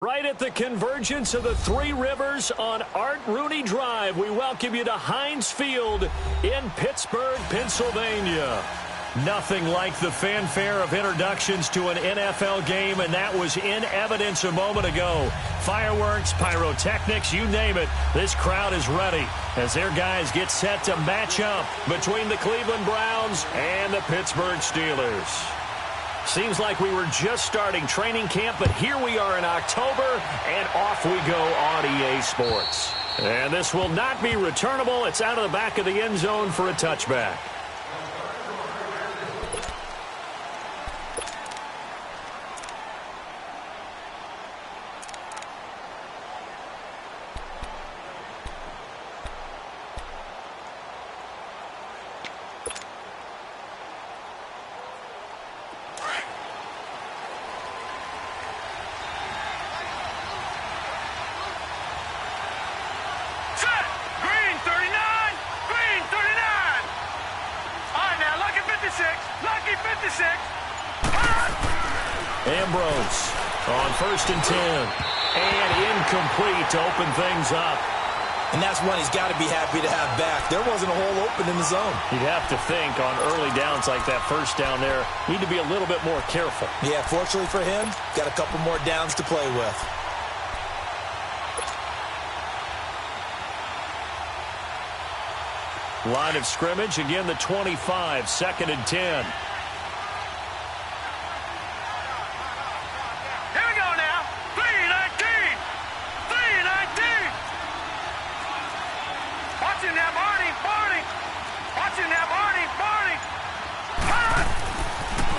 Right at the convergence of the Three Rivers on Art Rooney Drive, we welcome you to Heinz Field in Pittsburgh, Pennsylvania. Nothing like the fanfare of introductions to an NFL game, and that was in evidence a moment ago. Fireworks, pyrotechnics, you name it, this crowd is ready as their guys get set to match up between the Cleveland Browns and the Pittsburgh Steelers. Seems like we were just starting training camp, but here we are in October, and off we go on EA Sports. And this will not be returnable. It's out of the back of the end zone for a touchback. Ambrose on 1st and 10. And incomplete to open things up. And that's one he's got to be happy to have back. There wasn't a hole open in the zone. You'd have to think on early downs like that first down there, need to be a little bit more careful. Yeah, fortunately for him, got a couple more downs to play with. Line of scrimmage, again the 25, 2nd and 10.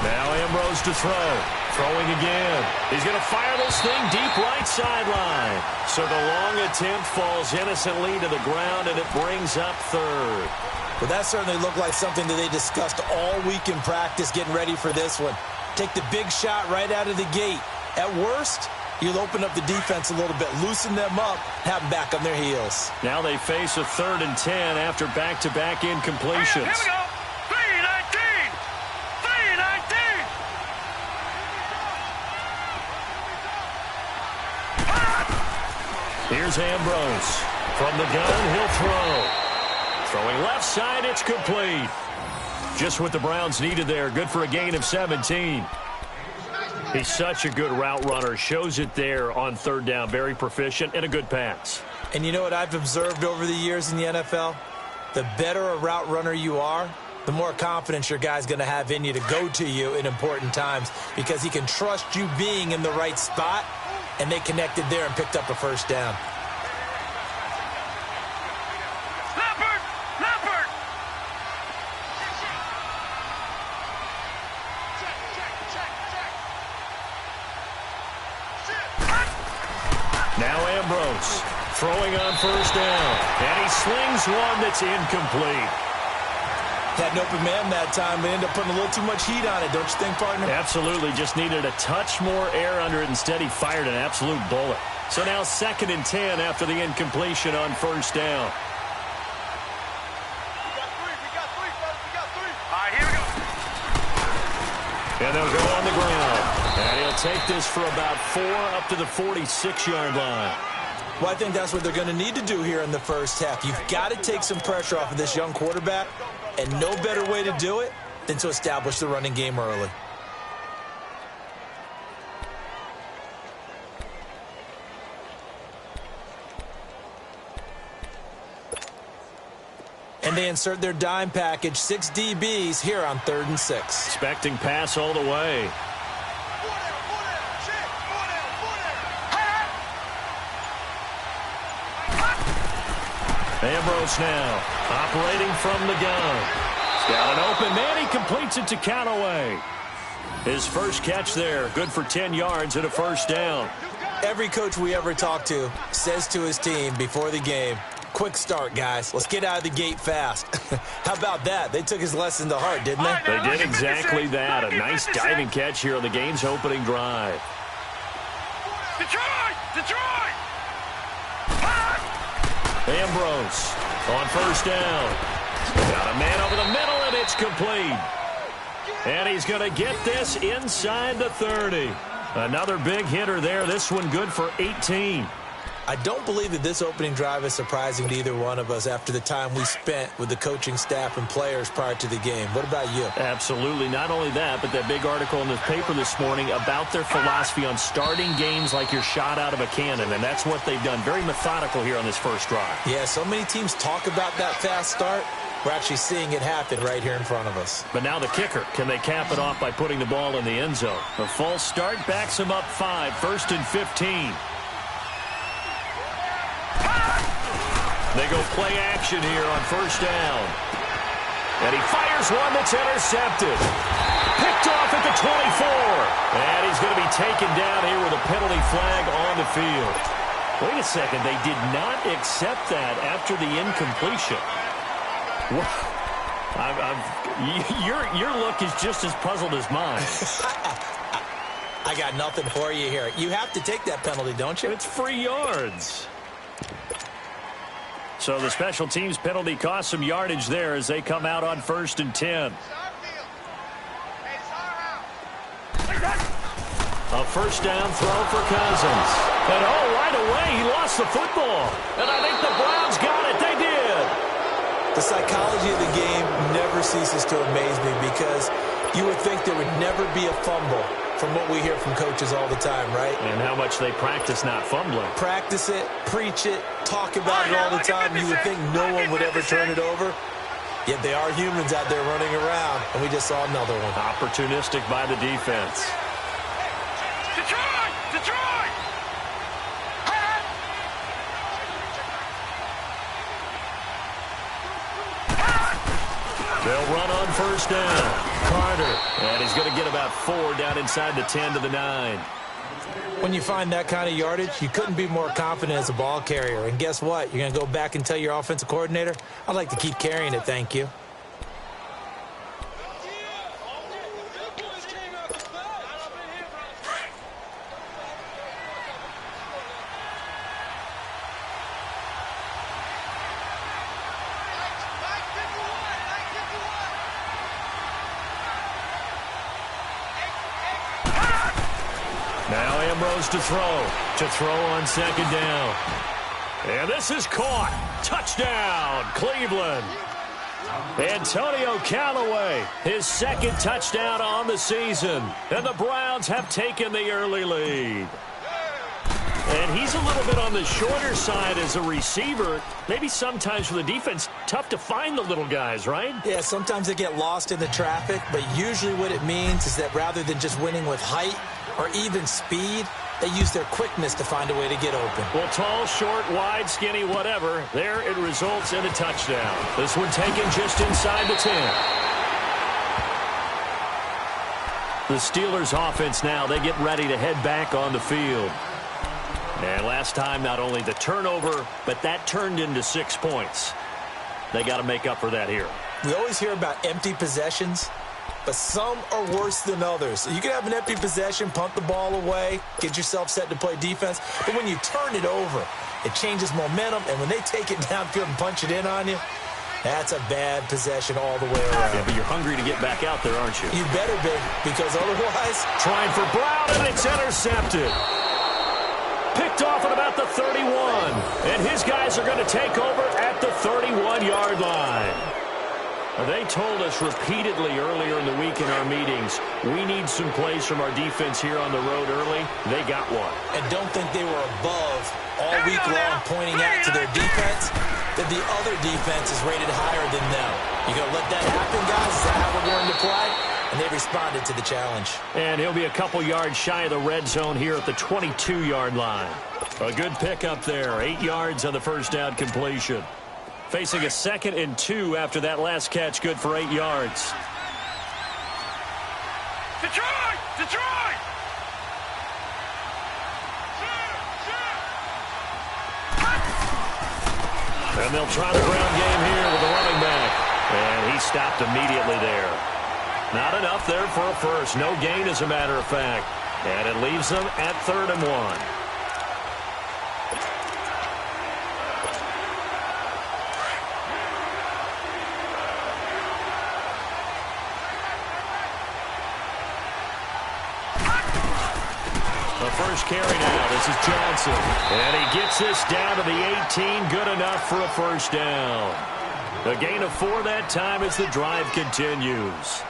Now Ambrose to throw. Throwing again. He's going to fire this thing deep right sideline. So the long attempt falls innocently to the ground, and it brings up 3rd. Well, that certainly looked like something that they discussed all week in practice getting ready for this one. Take the big shot right out of the gate. At worst, you'll open up the defense a little bit, loosen them up, have them back on their heels. Now they face a 3rd and 10 after back-to-back incompletions. Here we go. 3-19. 3-19. Here's Ambrose. From the gun, he'll throw. Throwing left side, it's complete. Just what the Browns needed there. Good for a gain of 17. He's such a good route runner. Shows it there on 3rd down. Very proficient and a good pass. And you know what I've observed over the years in the NFL? The better a route runner you are, the more confidence your guy's going to have in you to go to you in important times because he can trust you being in the right spot, and they connected there and picked up a 1st down. Now Ambrose throwing on 1st down. And he slings one that's incomplete. Had an open man that time, but ended up putting a little too much heat on it, don't you think, partner? Absolutely. Just needed a touch more air under it. Instead, he fired an absolute bullet. So now 2nd and 10 after the incompletion on 1st down. We got three, fellas. We got three. All right, here we go. And they'll go on the ground. And he'll take this for about 4 up to the 46-yard line. Well, I think that's what they're going to need to do here in the first half. You've got to take some pressure off of this young quarterback, and no better way to do it than to establish the running game early. And they insert their dime package, 6 DBs here on 3rd and 6. Expecting pass all the way. Ambrose now operating from the gun. He's got an open man. He completes it to Callaway. His first catch there. Good for 10 yards and a 1st down. Every coach we ever talk to says to his team before the game, quick start, guys. Let's get out of the gate fast. How about that? They took his lesson to heart, didn't they? They did exactly that. A nice diving catch here on the game's opening drive. Detroit! Detroit! Ambrose on 1st down. Got a man over the middle, and it's complete. And he's going to get this inside the 30. Another big hitter there. This one good for 18. I don't believe that this opening drive is surprising to either one of us after the time we spent with the coaching staff and players prior to the game. What about you? Absolutely. Not only that, but that big article in the paper this morning about their philosophy on starting games like you're shot out of a cannon, and that's what they've done. Very methodical here on this first drive. Yeah, so many teams talk about that fast start. We're actually seeing it happen right here in front of us. But now the kicker. Can they cap it off by putting the ball in the end zone? A false start backs him up 5, 1st and 15. They go play action here on first down. And he fires one that's intercepted. Picked off at the 24. And he's going to be taken down here with a penalty flag on the field. Wait a second. They did not accept that after the incompletion. Your look is just as puzzled as mine. I got nothing for you here. You have to take that penalty, don't you? It's free yards. So the special teams penalty cost some yardage there as they come out on 1st and 10. A first down throw for Cousins. And right away he lost the football. And I think the Browns got it. They did. The psychology of the game never ceases to amaze me because you would think there would never be a fumble from what we hear from coaches all the time, right? And how much they practice not fumbling. Practice it, preach it, talk about it all the time. You would think no one would ever turn it over. Yet they are humans out there running around, and we just saw another one. Opportunistic by the defense. Detroit! Detroit! They'll run on first down. Carter. And he's going to get about 4 down inside the 10 to the 9. When you find that kind of yardage, you couldn't be more confident as a ball carrier. And guess what? You're going to go back and tell your offensive coordinator, I'd like to keep carrying it, thank you. Now Ambrose to throw on second down. And this is caught. Touchdown, Cleveland. Antonio Callaway, his second touchdown on the season. And the Browns have taken the early lead. And he's a little bit on the shorter side as a receiver. Maybe sometimes for the defense, tough to find the little guys, right? Yeah, sometimes they get lost in the traffic, but usually what it means is that rather than just winning with height or even speed, they use their quickness to find a way to get open. Well, tall, short, wide, skinny, whatever, there it results in a touchdown. This one taken just inside the 10. The Steelers offense now, they get ready to head back on the field. And last time, not only the turnover, but that turned into 6 points. They got to make up for that here. We always hear about empty possessions, but some are worse than others. You can have an empty possession, punt the ball away, get yourself set to play defense, but when you turn it over, it changes momentum, and when they take it downfield and punch it in on you, that's a bad possession all the way around. Yeah, but you're hungry to get back out there, aren't you? You better be, because otherwise... Trying for Brown, and it's intercepted. Picked off at about the 31. And his guys are going to take over at the 31-yard line. They told us repeatedly earlier in the week in our meetings, we need some plays from our defense here on the road early. They got one. And don't think they were above all week long pointing out to their defense that the other defense is rated higher than them. You going to let that happen, guys? Is that how we're going to play? And they responded to the challenge. And he'll be a couple yards shy of the red zone here at the 22-yard line. A good pickup there. 8 yards on the first down completion. Facing a 2nd and 2 after that last catch, good for 8 yards. Detroit! Detroit! And they'll try the ground game here with the running back. And he stopped immediately there. Not enough there for a first. No gain, as a matter of fact. And it leaves them at 3rd and 1. first carry now. This is Johnson. And he gets this down to the 18. Good enough for a first down. A gain of 4 that time as the drive continues.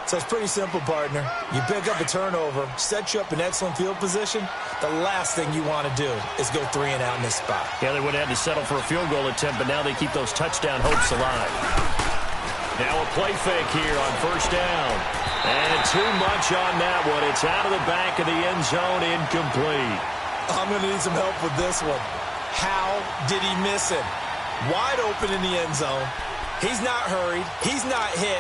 So it's pretty simple, partner. You pick up a turnover, set you up in excellent field position. The last thing you want to do is go 3 and out in this spot. Yeah, they would have had to settle for a field goal attempt, but now they keep those touchdown hopes alive. Now a play fake here on first down. And too much on that one. It's out of the back of the end zone, incomplete. I'm going to need some help with this one. How did he miss it? Wide open in the end zone. He's not hurried. He's not hit.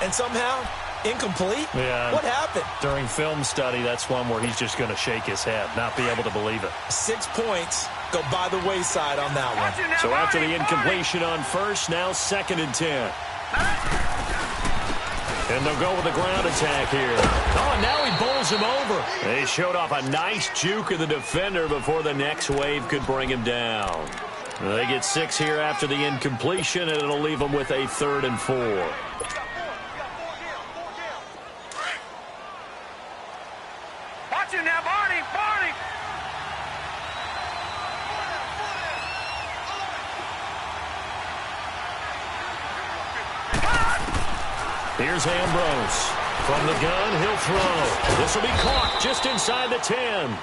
And somehow, incomplete? Yeah. What happened? During film study, that's one where he's just going to shake his head, not be able to believe it. 6 points go by the wayside on that one. So after the incompletion on first, now 2nd and 10. And they'll go with the ground attack here. Oh, and now he bowls him over. They showed off a nice juke of the defender before the next wave could bring him down. They get 6 here after the incompletion, and it'll leave them with a 3rd and 4. Watch it now, Barney! Barney! Here's Ambrose. From the gun, he'll throw. This will be caught just inside the 10.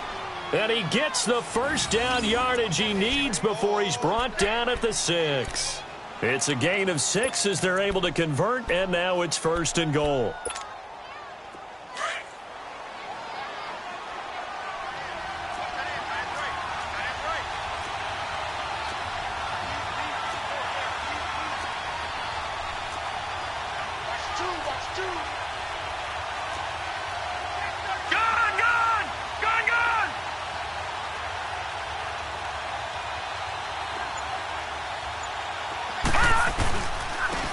And he gets the first down yardage he needs before he's brought down at the 6. It's a gain of 6 as they're able to convert, and now it's 1st and goal.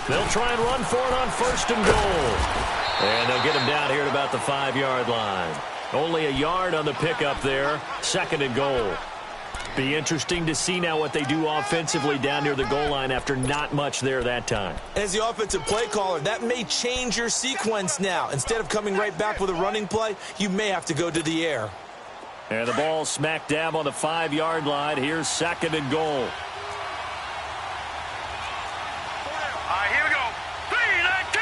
They'll try and run for it on 1st and goal. And they'll get him down here at about the 5-yard line. Only a yard on the pickup there. 2nd and goal. Be interesting to see now what they do offensively down near the goal line after not much there that time. As the offensive play caller, that may change your sequence now. Instead of coming right back with a running play, you may have to go to the air. And the ball smack dab on the 5-yard line. Here's 2nd and goal. Here we go. 3-19!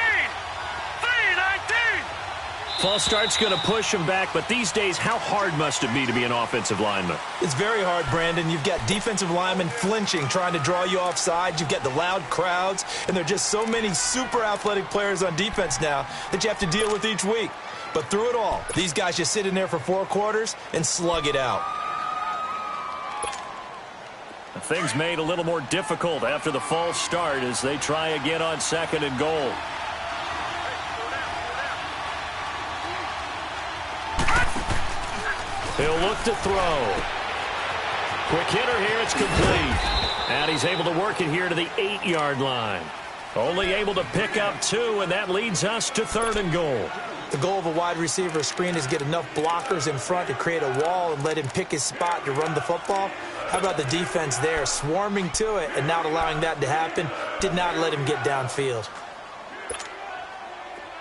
3-19! False start's going to push him back, but these days, how hard must it be to be an offensive lineman? It's very hard, Brandon. You've got defensive linemen flinching, trying to draw you offside. You've got the loud crowds, and there are just so many super athletic players on defense now that you have to deal with each week. But through it all, these guys just sit in there for 4 quarters and slug it out. Things made a little more difficult after the false start as they try again on 2nd and goal. He'll look to throw. Quick hitter here, it's complete. And he's able to work it here to the 8-yard line. Only able to pick up 2, and that leads us to 3rd and goal. The goal of a wide receiver screen is get enough blockers in front to create a wall and let him pick his spot to run the football. How about the defense there, swarming to it and not allowing that to happen? Did not let him get downfield.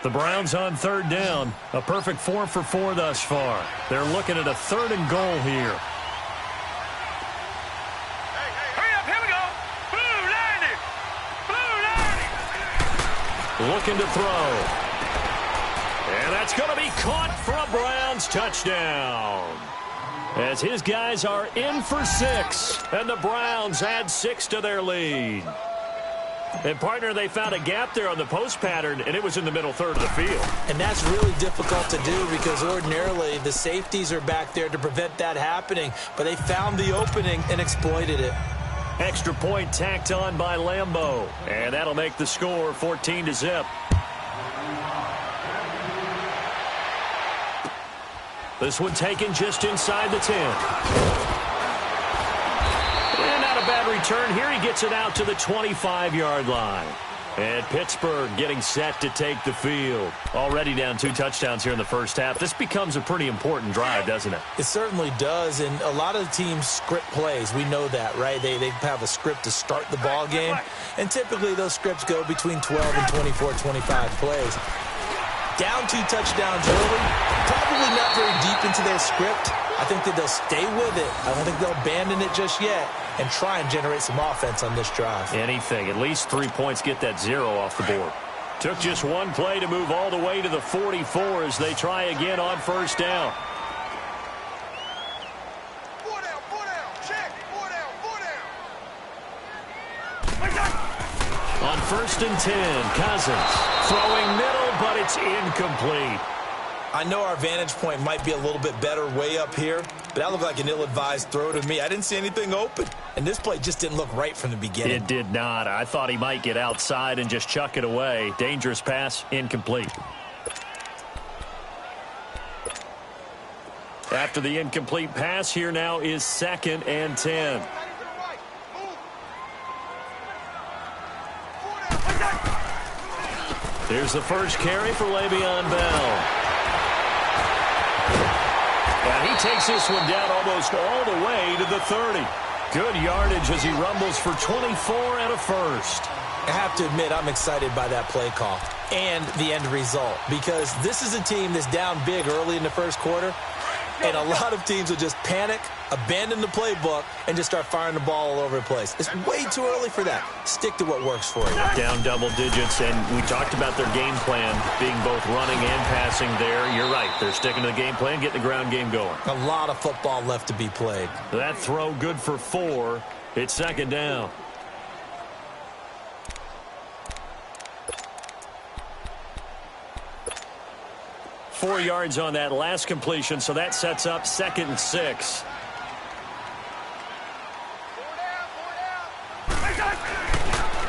The Browns on 3rd down. A perfect 4 for 4 thus far. They're looking at a 3rd and goal here. Hurry up, here we go. Blue 90! Blue 90! Looking to throw. And that's going to be caught for a Browns touchdown. As his guys are in for 6, and the Browns add 6 to their lead. And, partner, they found a gap there on the post pattern, and it was in the middle 3rd of the field. And that's really difficult to do because ordinarily the safeties are back there to prevent that happening. But they found the opening and exploited it. Extra point tacked on by Lambeau. And that'll make the score 14-0. This one taken just inside the 10. And not a bad return here. He gets it out to the 25-yard line. And Pittsburgh getting set to take the field. Already down 2 touchdowns here in the first half. This becomes a pretty important drive, doesn't it? It certainly does, and a lot of the teams script plays. We know that, right? They have a script to start the ball game, and typically those scripts go between 12 and 24, 25 plays. Down 2 touchdowns early, probably not very deep into their script. I think that they'll stay with it. I don't think they'll abandon it just yet and try and generate some offense on this drive. Anything. At least 3 points, get that 0 off the board. Took just one play to move all the way to the 44 as they try again on first down. On first and 10, Cousins throwing middle, but it's incomplete. I know our vantage point might be a little bit better way up here, but that looked like an ill-advised throw to me. I didn't see anything open, and this play just didn't look right from the beginning. It did not. I thought he might get outside and just chuck it away. Dangerous pass, incomplete. After the incomplete pass, here now is 2nd and 10. Here's the first carry for Le'Veon Bell. And he takes this one down almost all the way to the 30. Good yardage as he rumbles for 24 and a first. I have to admit, I'm excited by that play call and the end result, because this is a team that's down big early in the first quarter, and a lot of teams will just panic, abandon the playbook, and just start firing the ball all over the place. It's way too early for that. Stick to what works for you. Down double digits, and we talked about their game plan being both running and passing there. You're right. They're sticking to the game plan, getting the ground game going. A lot of football left to be played. That throw good for 4. It's 2nd down. Four yards on that last completion, so that sets up 2nd and 6.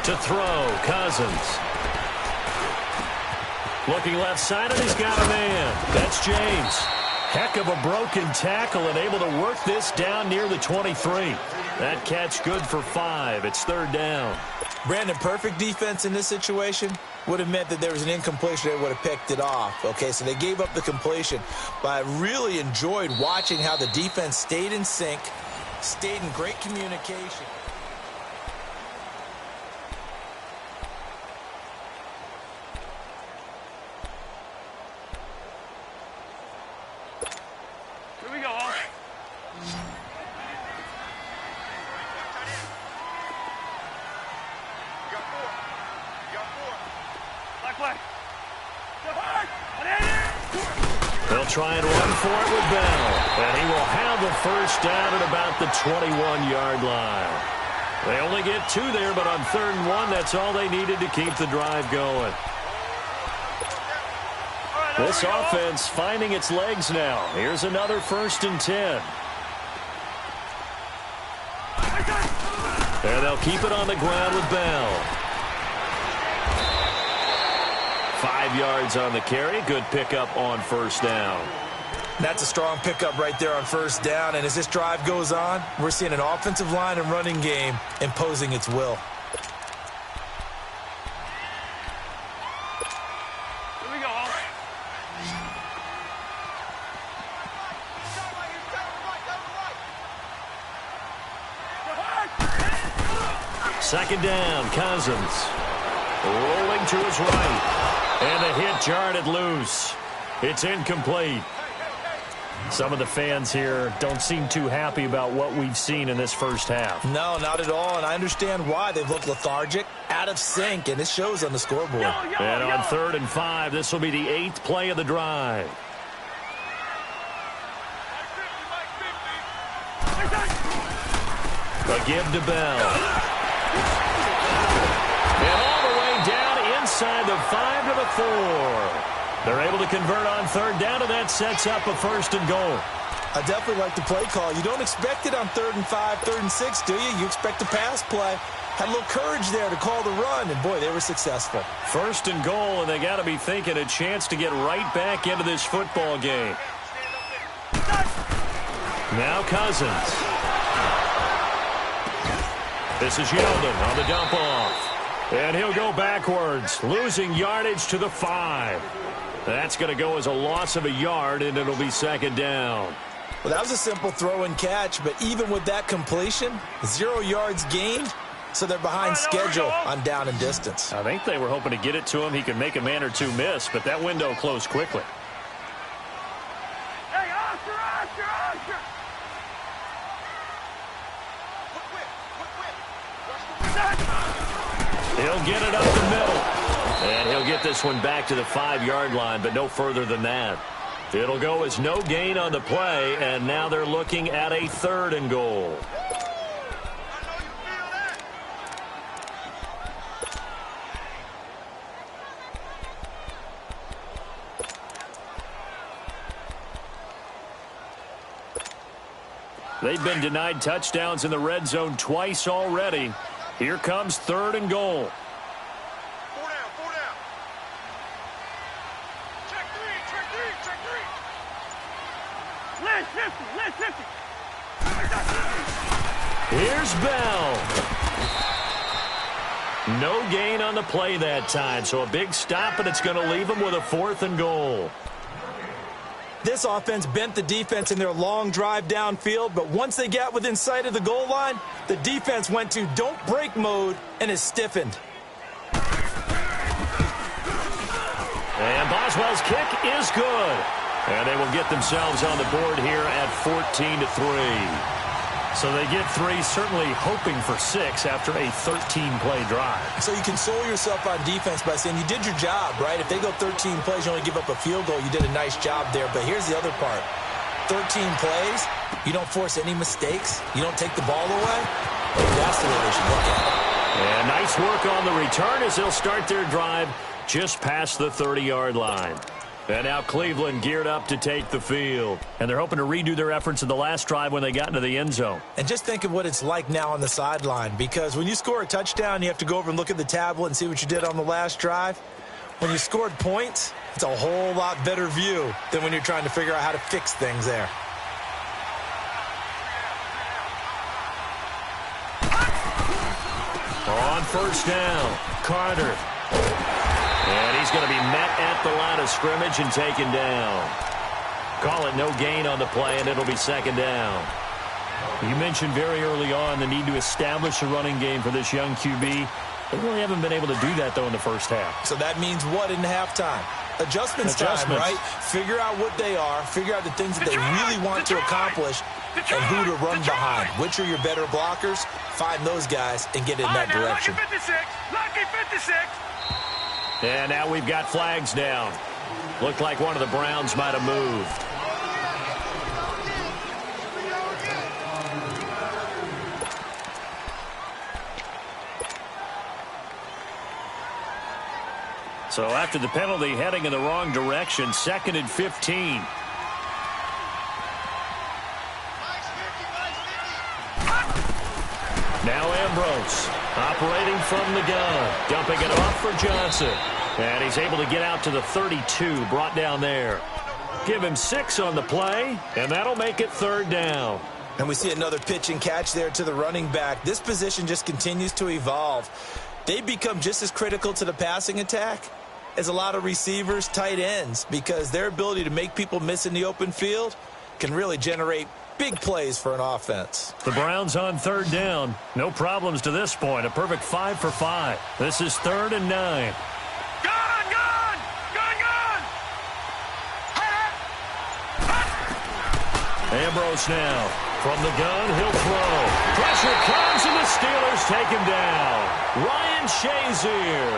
To throw, Cousins. Looking left side, and he's got a man. That's James. Heck of a broken tackle and able to work this down near the 23. That catch good for 5. It's 3rd down. Brandon, perfect defense in this situation would have meant that there was an incompletion. They would have picked it off. Okay, so they gave up the completion. But I really enjoyed watching how the defense stayed in sync, stayed in great communication. Here we go. They'll try and run for it with Bell. And he will have the first down at about the 21-yard line. They only get 2 there, but on 3rd and 1, that's all they needed to keep the drive going. This offense finding its legs now. Here's another 1st and 10. And they'll keep it on the ground with Bell. 5 yards on the carry. Good pickup on first down. That's a strong pickup right there on first down. And as this drive goes on, we're seeing an offensive line and running game imposing its will. Here we go. 2nd down, Cousins. Rolling to his right. And the hit jarred loose. It's incomplete. Some of the fans here don't seem too happy about what we've seen in this first half. No, not at all, and I understand why. They've looked lethargic, out of sync, and it shows on the scoreboard. And on 3rd and 5, this will be the 8th play of the drive. A give to Bell. And all the way down inside the 5 to the 4. They're able to convert on 3rd down, and that sets up a 1st and goal. I definitely like the play call. You don't expect it on 3rd and 5, 3rd and 6, do you? You expect a pass play. Had a little courage there to call the run, and boy, they were successful. 1st and goal, and they got to be thinking a chance to get right back into this football game. Now Cousins. This is Yeldon on the dump off. And he'll go backwards, losing yardage to the 5. That's going to go as a loss of a yard, and it'll be 2nd down. Well, that was a simple throw and catch, but even with that completion, 0 yards gained, so they're behind schedule on down and distance. I think they were hoping to get it to him. He could make a man or two miss, but that window closed quickly. Hey, Oscar! He'll get it up the middle. And he'll get this one back to the 5-yard line, but no further than that. It'll go as no gain on the play, and now they're looking at a 3rd and goal. They've been denied touchdowns in the red zone twice already. Here comes 3rd and goal. 4 down, 4 down. Check three. Last 50. Here's Bell. No gain on the play that time, so a big stop, and it's going to leave them with a 4th and goal. This offense bent the defense in their long drive downfield, but once they got within sight of the goal line, the defense went to don't break mode and is stiffened. And Boswell's kick is good. And they will get themselves on the board here at 14-3. So they get 3, certainly hoping for 6 after a 13-play drive. So you console yourself on defense by saying you did your job, right? If they go 13 plays, you only give up a field goal, you did a nice job there. But here's the other part. 13 plays, you don't force any mistakes, you don't take the ball away. That's the way they should look at it. And nice work on the return as they'll start their drive just past the 30-yard line. And now Cleveland geared up to take the field. And they're hoping to redo their efforts in the last drive when they got into the end zone. And just think of what it's like now on the sideline, because when you score a touchdown, you have to go over and look at the tablet and see what you did on the last drive. When you scored points, it's a whole lot better view than when you're trying to figure out how to fix things there. On 1st down, Carter. And he's going to be met at the line of scrimmage and taken down. Call it no gain on the play, and it'll be 2nd down. You mentioned very early on the need to establish a running game for this young QB. They really haven't been able to do that, though, in the first half. So that means what in halftime? Adjustments time, right? Figure out what they are, figure out the things that they really want to accomplish, and who to run behind. Which are your better blockers? Find those guys and get in that direction. Lucky 56. And now we've got flags down. Looked like one of the Browns might have moved. So after the penalty, heading in the wrong direction, 2nd and 15. Now Ambrose operating from the gun, dumping it off for Johnson. And he's able to get out to the 32, brought down there. Give him 6 on the play, and that'll make it 3rd down. And we see another pitch and catch there to the running back. This position just continues to evolve. They become just as critical to the passing attack as a lot of receivers, tight ends, because their ability to make people miss in the open field can really generate big plays for an offense. The Browns on 3rd down. No problems to this point. A perfect 5 for 5. This is 3rd and 9. Ambrose now. From the gun, he'll throw. Pressure comes, and the Steelers take him down. Ryan Shazier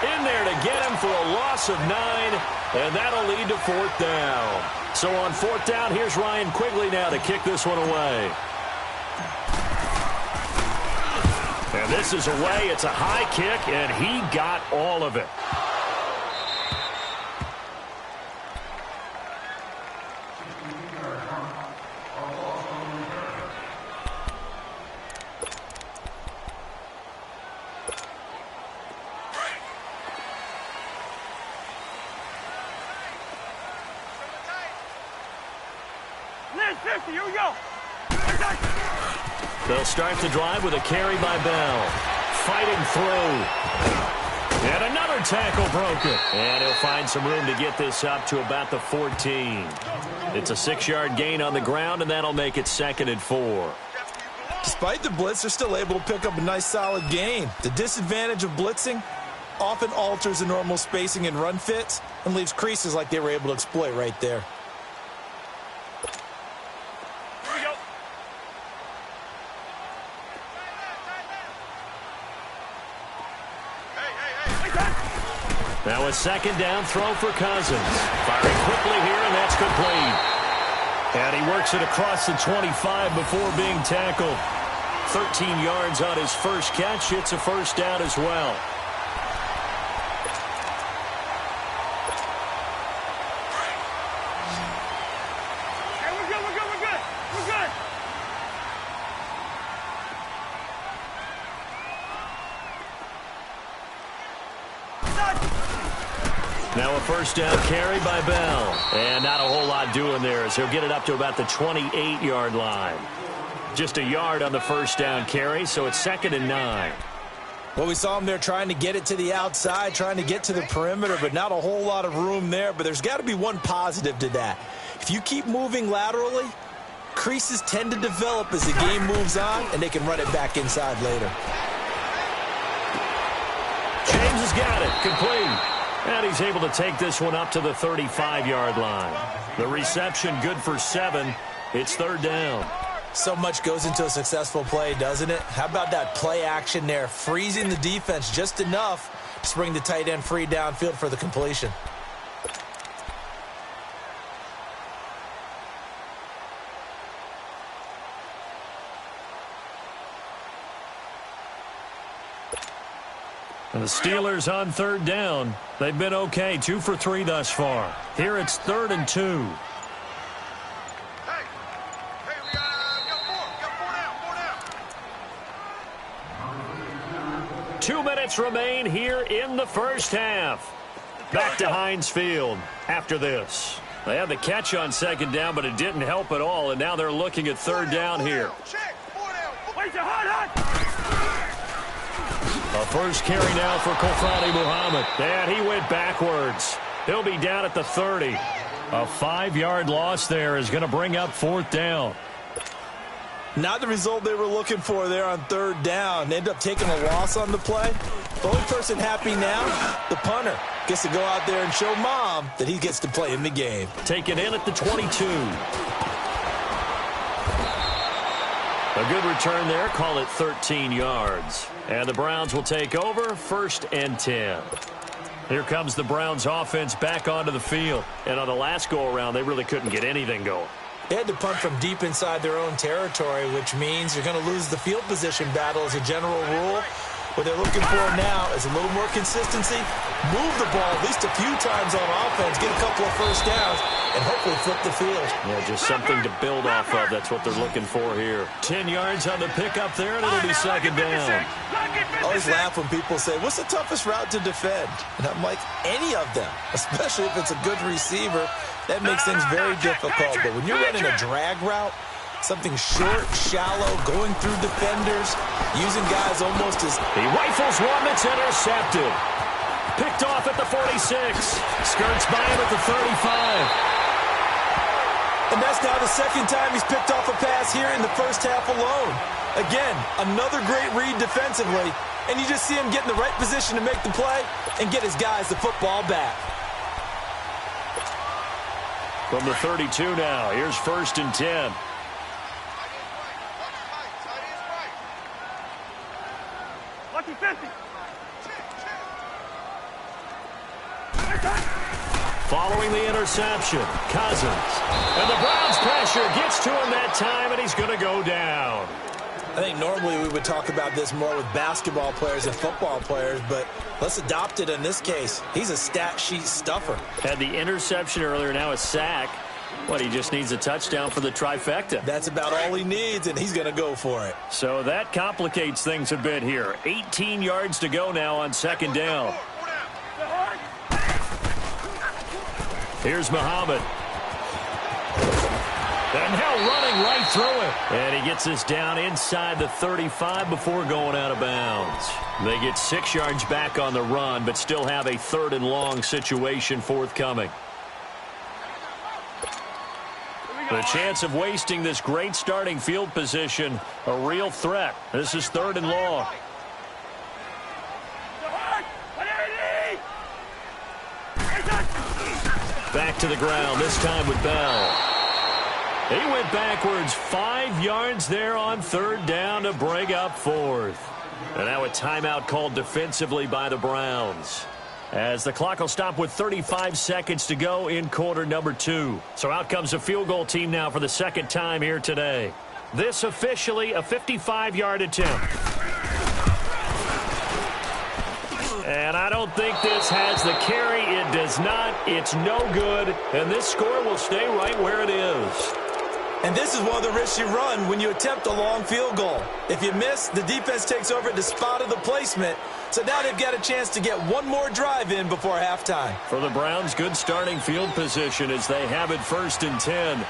in there to get him for a loss of 9, and that'll lead to 4th down. So on 4th down, here's Ryan Quigley now to kick this one away. And this is away. It's a high kick, and he got all of it. Here we go. They'll start the drive with a carry by Bell. Fighting through. And another tackle broken. And he'll find some room to get this up to about the 14. It's a 6-yard gain on the ground, and that'll make it 2nd and 4. Despite the blitz, they're still able to pick up a nice solid gain. The disadvantage of blitzing often alters the normal spacing and run fits and leaves creases like they were able to exploit right there. Now a second down throw for Cousins. Firing quickly here, and that's complete. And he works it across the 25 before being tackled. 13 yards on his first catch. It's a first down as well. Now a first down carry by Bell. And not a whole lot doing there as he'll get it up to about the 28-yard line. Just a yard on the first down carry, so it's 2nd and 9. Well, we saw him there trying to get it to the outside, trying to get to the perimeter, but not a whole lot of room there. But there's got to be one positive to that. If you keep moving laterally, creases tend to develop as the game moves on, and they can run it back inside later. James has got it. Complete. And he's able to take this one up to the 35-yard line. The reception good for 7. It's 3rd down. So much goes into a successful play, doesn't it? How about that play action there? Freezing the defense just enough to bring the tight end free downfield for the completion. And the Steelers on 3rd down. They've been okay, 2 for 3 thus far. Here it's 3rd and 2. Hey, we got 4 down. 2 minutes remain here in the first half. Back to Heinz Field after this. They had the catch on 2nd down, but it didn't help at all, and now they're looking at 3rd down here. Wait, hot. A first carry now for Kofani Muhammad. And he went backwards. He'll be down at the 30. A 5-yard loss there is going to bring up 4th down. Not the result they were looking for there on 3rd down. They end up taking a loss on the play. The only person happy now, the punter, gets to go out there and show Mom that he gets to play in the game. Take it in at the 22. A good return there. Call it 13 yards. And the Browns will take over 1st and 10. Here comes the Browns offense back onto the field. And on the last go-around, they really couldn't get anything going. They had to punt from deep inside their own territory, which means you're going to lose the field position battle as a general rule. What they're looking for now is a little more consistency, move the ball at least a few times on offense, get a couple of first downs, and hopefully flip the field. Yeah, just something to build off of. That's what they're looking for here. 10 yards on the pickup there, and it'll be 2nd down. I always laugh when people say, what's the toughest route to defend? And I'm like, any of them, especially if it's a good receiver. That makes things very difficult. But when you're running a drag route, something short, shallow, going through defenders, using guys almost as... He rifles one that's intercepted. Picked off at the 46. Skirts by him at the 35. And that's now the 2nd time he's picked off a pass here in the first half alone. Again, another great read defensively, and you just see him get in the right position to make the play and get his guys the football back. From the 32 now, here's 1st and 10. Following the interception, Cousins. And the Browns pressure gets to him that time, and he's going to go down. I think normally we would talk about this more with basketball players and football players, but let's adopt it in this case. He's a stat sheet stuffer. Had the interception earlier, now a sack. What, he just needs a touchdown for the trifecta. That's about all he needs, and he's going to go for it. So that complicates things a bit here. 18 yards to go now on 2nd down. Here's Muhammad. And now running right through it. And he gets this down inside the 35 before going out of bounds. They get 6 yards back on the run, but still have a 3rd and long situation forthcoming. The chance of wasting this great starting field position, a real threat. This is 3rd and long. Back to the ground, this time with Bell. He went backwards 5 yards there on 3rd down to bring up 4th. And now a timeout called defensively by the Browns. as the clock will stop with 35 seconds to go in quarter number 2. So out comes a field goal team now for the second time here today. This officially a 55-yard attempt. And I don't think this has the carry. It does not. It's no good. And this score will stay right where it is. And this is one of the risks you run when you attempt a long field goal. If you miss, the defense takes over at the spot of the placement. So now they've got a chance to get one more drive in before halftime. For the Browns, good starting field position as they have it 1st and 10.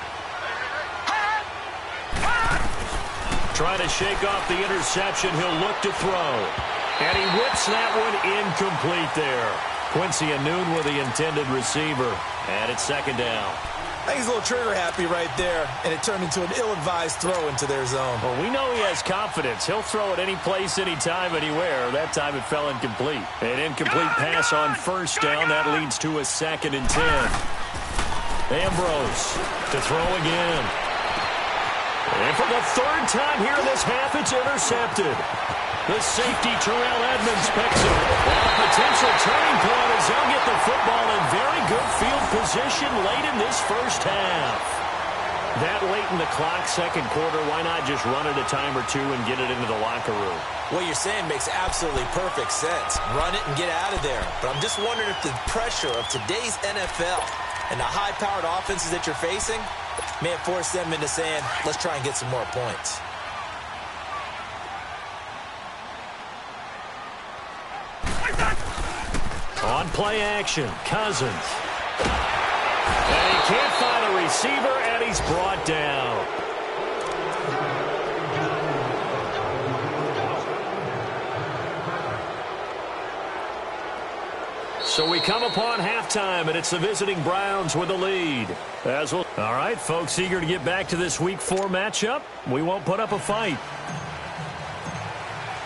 Trying to shake off the interception. He'll look to throw. And he whips that one incomplete there. Quincy Anoon with the intended receiver. And it's 2nd down. I think he's a little trigger happy right there, and it turned into an ill-advised throw into their zone. Well, we know he has confidence. He'll throw it any place, anytime, anywhere. That time it fell incomplete. An incomplete pass on 1st down. That leads to a 2nd and 10. Ambrose to throw again. And for the 3rd time here in this half, it's intercepted. The safety, Terrell Edmonds, picks it. And a potential turning point as they'll get the football in very good field position late in this first half. That late in the clock, 2nd quarter, why not just run it a time or two and get it into the locker room? What you're saying makes absolutely perfect sense. Run it and get out of there. But I'm just wondering if the pressure of today's NFL and the high-powered offenses that you're facing may have forced them into saying, let's try and get some more points. On play action, Cousins. And he can't find a receiver, and he's brought down. So we come upon halftime, and it's the visiting Browns with the lead. All right, folks, eager to get back to this Week 4 matchup. We won't put up a fight.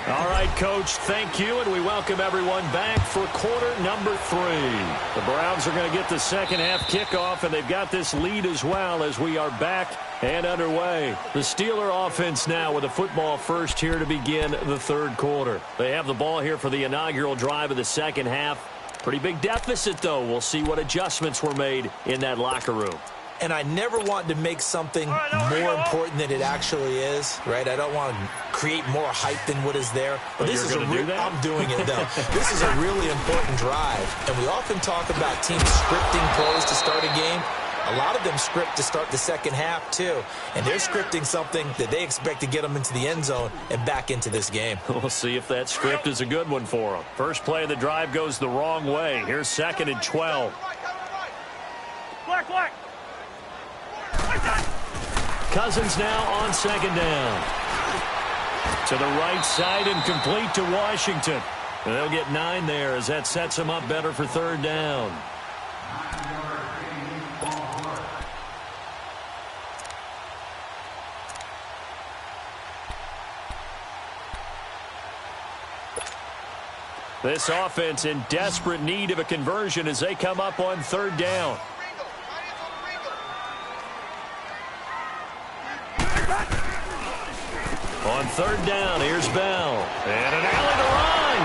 All right, Coach, thank you, and we welcome everyone back for quarter number 3. The Browns are going to get the second half kickoff, and they've got this lead as well as we are back and underway. The Steeler offense now with the football first here to begin the 3rd quarter. They have the ball here for the inaugural drive of the second half. Pretty big deficit, though. We'll see what adjustments were made in that locker room. And I never want to make something more important than it actually is, right? I don't want to create more hype than what is there. But this is I'm doing it, though. This is a really important drive. And we often talk about teams scripting plays to start a game. A lot of them script to start the second half, too. And they're scripting something that they expect to get them into the end zone and back into this game. We'll see if that script is a good one for them. First play of the drive goes the wrong way. Here's 2nd and 12. Black. Cousins now on 2nd down. To the right side and complete to Washington. And they'll get 9 there as that sets them up better for 3rd down. This offense in desperate need of a conversion as they come up on 3rd down. On 3rd down, here's Bell. And an alley to run.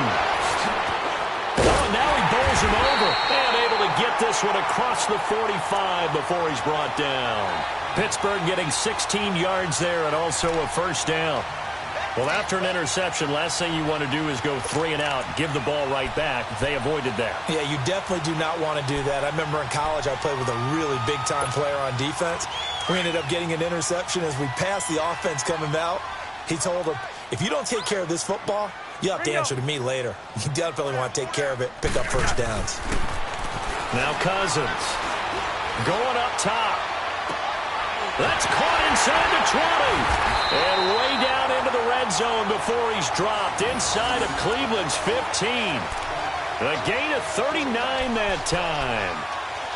Oh, now he bowls him over. And able to get this one across the 45 before he's brought down. Pittsburgh getting 16 yards there and also a 1st down. Well, after an interception, last thing you want to do is go 3 and out, give the ball right back. They avoided that. Yeah, you definitely do not want to do that. I remember in college I played with a really big-time player on defense. We ended up getting an interception as we passed the offense coming out. He told him, if you don't take care of this football, you have to answer to me later. You definitely want to take care of it, pick up 1st downs. Now Cousins going up top. That's caught inside the 20. And way down into the red zone before he's dropped inside of Cleveland's 15. A gain of 39 that time.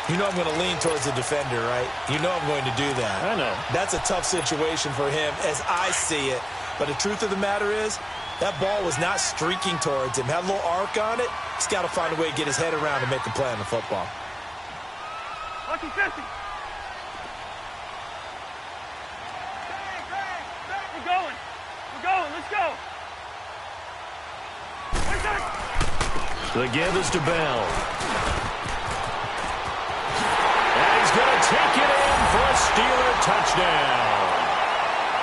You know I'm going to lean towards the defender, right? You know I'm going to do that. I know. That's a tough situation for him as I see it. But the truth of the matter is, that ball was not streaking towards him. Had a little arc on it. He's got to find a way to get his head around and make a play on the football. Lucky 50. We're going. Let's go. The give is to Bell. And he's going to take it in for a Steeler touchdown.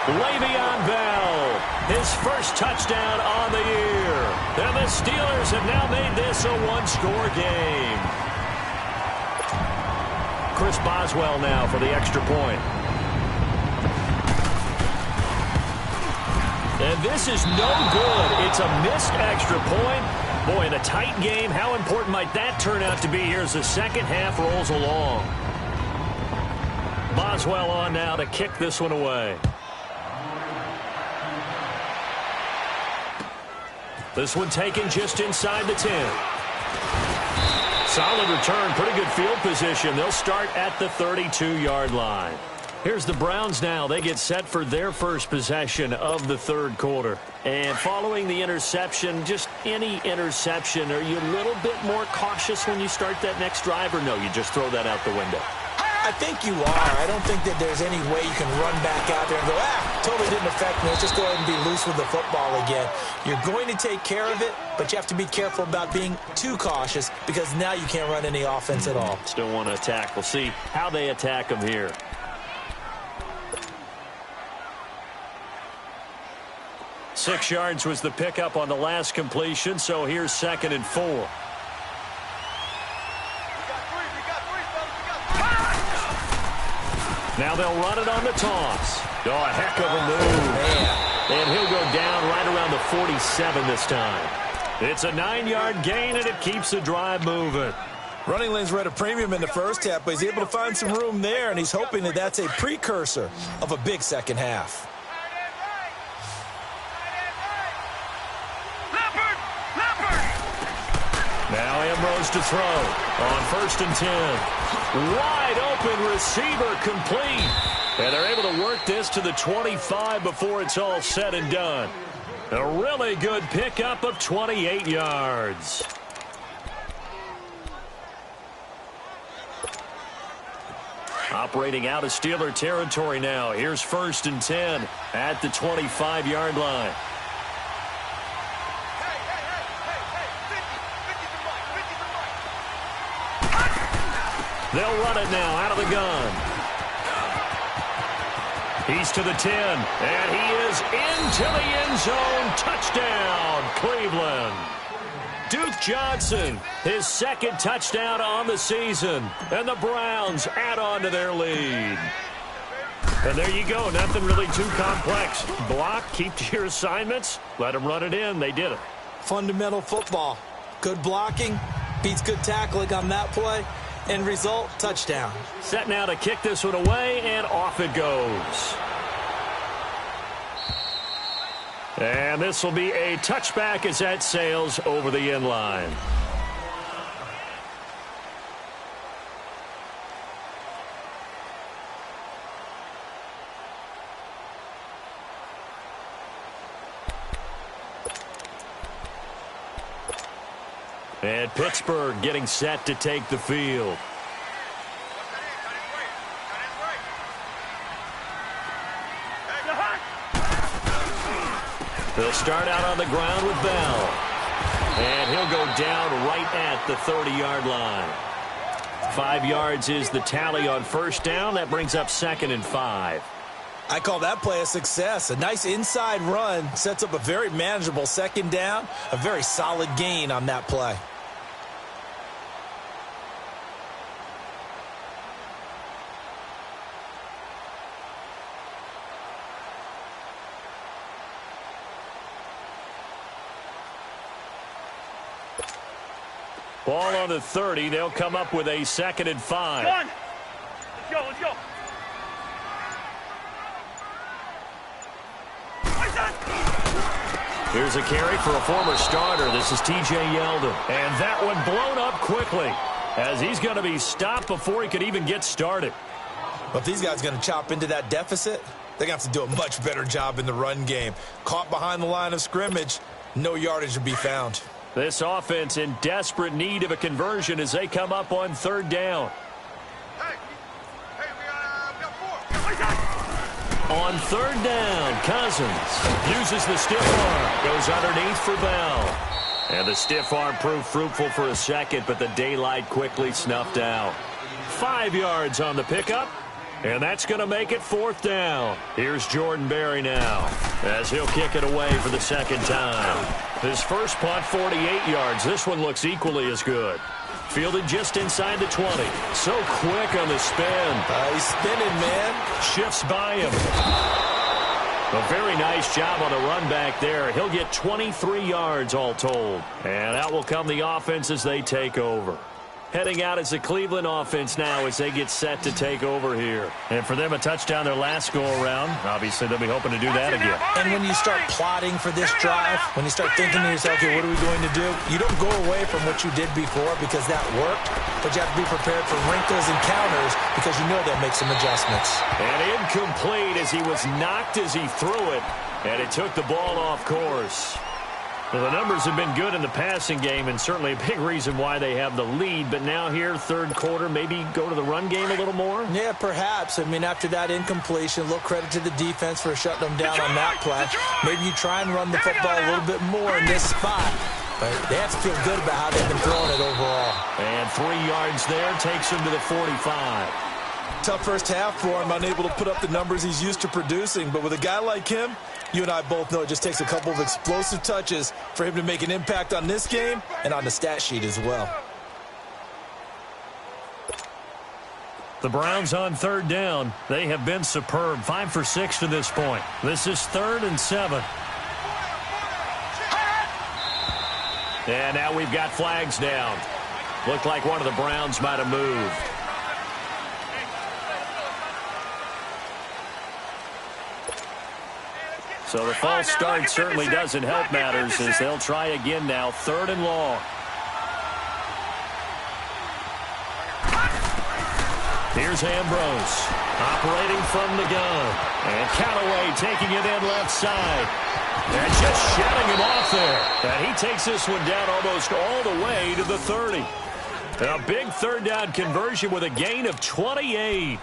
Le'Veon Bell, his first touchdown on the year. And the Steelers have now made this a one-score game. Chris Boswell now for the extra point. And this is no good. It's a missed extra point. Boy, in a tight game, how important might that turn out to be here as the second half rolls along? Boswell on now to kick this one away. This one taken just inside the 10. Solid return, pretty good field position. They'll start at the 32-yard line. Here's the Browns now. They get set for their first possession of the third quarter. And following the interception, just any interception, are you a little bit more cautious when you start that next drive, or no, you just throw that out the window? I think you are. I don't think that there's any way you can run back out there and go, totally didn't affect me. Let's just go ahead and be loose with the football again. You're going to take care of it, but you have to be careful about being too cautious because now you can't run any offense at all. Still want to attack. We'll see how they attack them here. Six yards was the pickup on the last completion, so here's 2nd and 4. Now they'll run it on the toss. Oh, a heck of a move. Man. And he'll go down right around the 47 this time. It's a 9-yard gain, and it keeps the drive moving. Running lanes were at a premium in the first half, but he's able to find some room there, and he's hoping that that's a precursor of a big second half. Now Ambrose to throw on 1st and 10. Wide open receiver complete. And they're able to work this to the 25 before it's all said and done. A really good pickup of 28 yards. Operating out of Steeler territory now. Here's 1st and 10 at the 25-yard line. They'll run it now out of the gun. He's to the 10, and he is into the end zone. Touchdown, Cleveland. Duke Johnson, his 2nd touchdown on the season, and the Browns add on to their lead. And there you go, nothing really too complex. Block, keep to your assignments, let them run it in. They did it. Fundamental football. Good blocking, beats good tackling on that play. End result, touchdown. Set now to kick this one away, and off it goes. And this will be a touchback as that sails over the end line. And Pittsburgh getting set to take the field. They'll start out on the ground with Bell. And he'll go down right at the 30-yard line. 5 yards is the tally on 1st down. That brings up 2nd and 5. I call that play a success. A nice inside run sets up a very manageable 2nd down. A very solid gain on that play. Ball on the 30. They'll come up with a 2nd and 5. Let's go, let's go. Here's a carry for a former starter. This is T.J. Yeldon. And that one blown up quickly as he's going to be stopped before he could even get started. But if these guys are going to chop into that deficit, they're going to have to do a much better job in the run game. Caught behind the line of scrimmage, no yardage to be found. This offense in desperate need of a conversion as they come up on 3rd down. On 3rd down, Cousins uses the stiff arm, goes underneath for Bell. And the stiff arm proved fruitful for a second, but the daylight quickly snuffed out. 5 yards on the pickup, and that's going to make it 4th down. Here's Jordan Berry now, as he'll kick it away for the second time. His first punt, 48 yards. This one looks equally as good. Fielded just inside the 20. So quick on the spin. He's spinning, man. Shifts by him. A very nice job on the run back there. He'll get 23 yards all told. And out will come the offense as they take over. Heading out is the Cleveland offense now as they get set to take over here. And for them, a touchdown their last go-around. Obviously, they'll be hoping to do that again. And when you start plotting for this drive, when you start thinking to yourself, okay, what are we going to do? You don't go away from what you did before because that worked, but you have to be prepared for wrinkles and counters because you know they'll make some adjustments. And incomplete as he was knocked as he threw it, and it took the ball off course. Well, the numbers have been good in the passing game, and certainly a big reason why they have the lead. But now here, third quarter, maybe go to the run game a little more? Yeah, perhaps. I mean, after that incompletion, a little credit to the defense for shutting them down on that play. Maybe you try and run the football a little bit more in this spot. But they have to feel good about how they've been throwing it overall. And 3 yards there takes him to the 45. Tough first half for him, unable to put up the numbers he's used to producing. But with a guy like him, you and I both know it just takes a couple of explosive touches for him to make an impact on this game and on the stat sheet as well. The Browns on 3rd down. They have been superb. 5 for 6 to this point. This is 3rd and 7. And now we've got flags down. Looked like one of the Browns might have moved. So the false start certainly doesn't help matters as they'll try again now. 3rd and long. Here's Ambrose operating from the gun. And Callaway taking it in left side. And just shutting him off there. And he takes this one down almost all the way to the 30. A big 3rd down conversion with a gain of 28.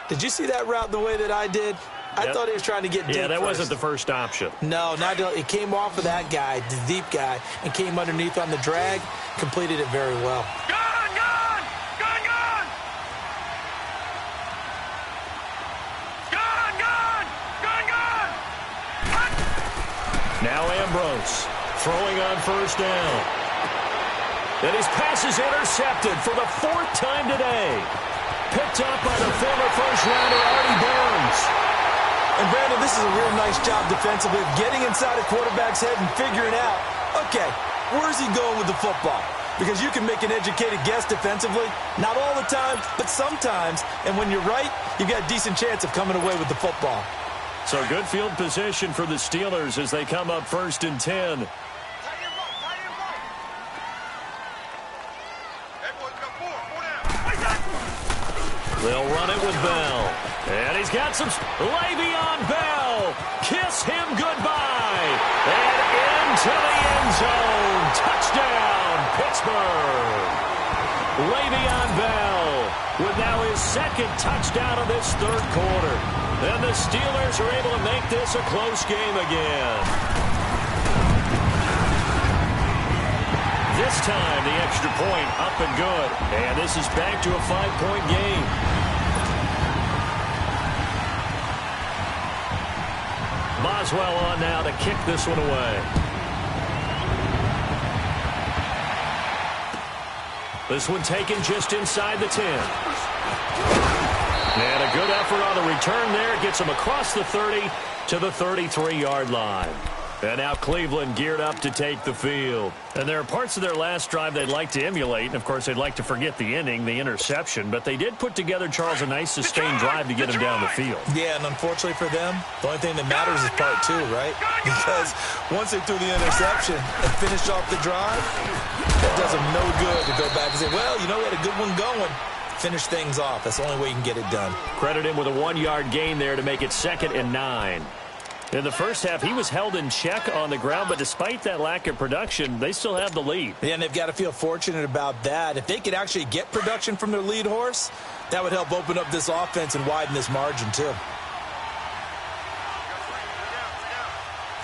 Did you see that route the way that I did? I thought he was trying to get deep. Yeah, that wasn't the first option. No, it came off of that guy, the deep guy, and came underneath on the drag, completed it very well. Gun, gun! Gun, gun! Gun, gun! Gun, gun! Now Ambrose throwing on 1st down. And his pass is intercepted for the 4th time today. Picked up by the former first-rounder Artie Burns. And, Brandon, this is a real nice job defensively of getting inside a quarterback's head and figuring out, okay, where's he going with the football? Because you can make an educated guess defensively. Not all the time, but sometimes. And when you're right, you've got a decent chance of coming away with the football. So good field position for the Steelers as they come up 1st and 10. They'll run it with Bell. And he's got some... Le'Veon Bell. Kiss him goodbye. And into the end zone. Touchdown, Pittsburgh. Le'Veon Bell with now his 2nd touchdown of this 3rd quarter. And the Steelers are able to make this a close game again. This time, the extra point up and good. And this is back to a 5-point game. Boswell on now to kick this one away. This one taken just inside the 10. And a good effort on the return there. Gets him across the 30 to the 33-yard line. And now Cleveland geared up to take the field. And there are parts of their last drive they'd like to emulate. And, of course, they'd like to forget the inning, the interception. But they did put together, Charles, a nice sustained drive to get him down the field. Yeah, and unfortunately for them, the only thing that matters is part 2, right? Because once they threw the interception and finished off the drive, it does them no good to go back and say, well, you know, we had a good one going. Finish things off. That's the only way you can get it done. Credit him with a 1-yard gain there to make it 2nd and 9. In the first half, he was held in check on the ground, but despite that lack of production, they still have the lead. Yeah, and they've got to feel fortunate about that. If they could actually get production from their lead horse, that would help open up this offense and widen this margin, too.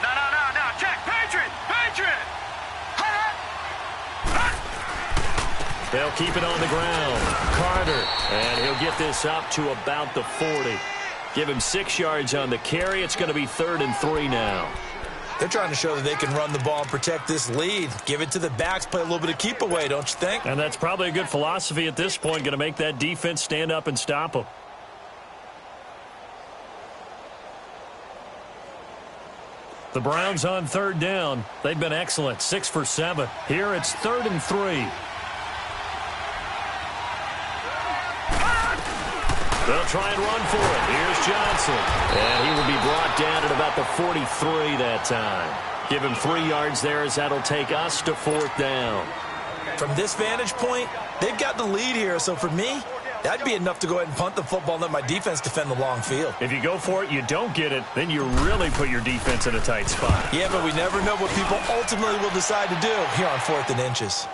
No, check, Patriot! Patriot! They'll keep it on the ground. Carter, and he'll get this up to about the 40. Give him 6 yards on the carry. It's going to be 3rd and 3 now. They're trying to show that they can run the ball and protect this lead. Give it to the backs, play a little bit of keep away, don't you think? And that's probably a good philosophy at this point, going to make that defense stand up and stop them. The Browns on 3rd down. They've been excellent, 6 for 7. Here it's 3rd and 3. They'll try and run for it. Here's Johnson. And he will be brought down at about the 43 that time. Give him 3 yards there as that'll take us to 4th down. From this vantage point, they've got the lead here. So for me, that'd be enough to go ahead and punt the football and let my defense defend the long field. If you go for it, you don't get it, then you really put your defense in a tight spot. Yeah, but we never know what people ultimately will decide to do here on 4th and inches.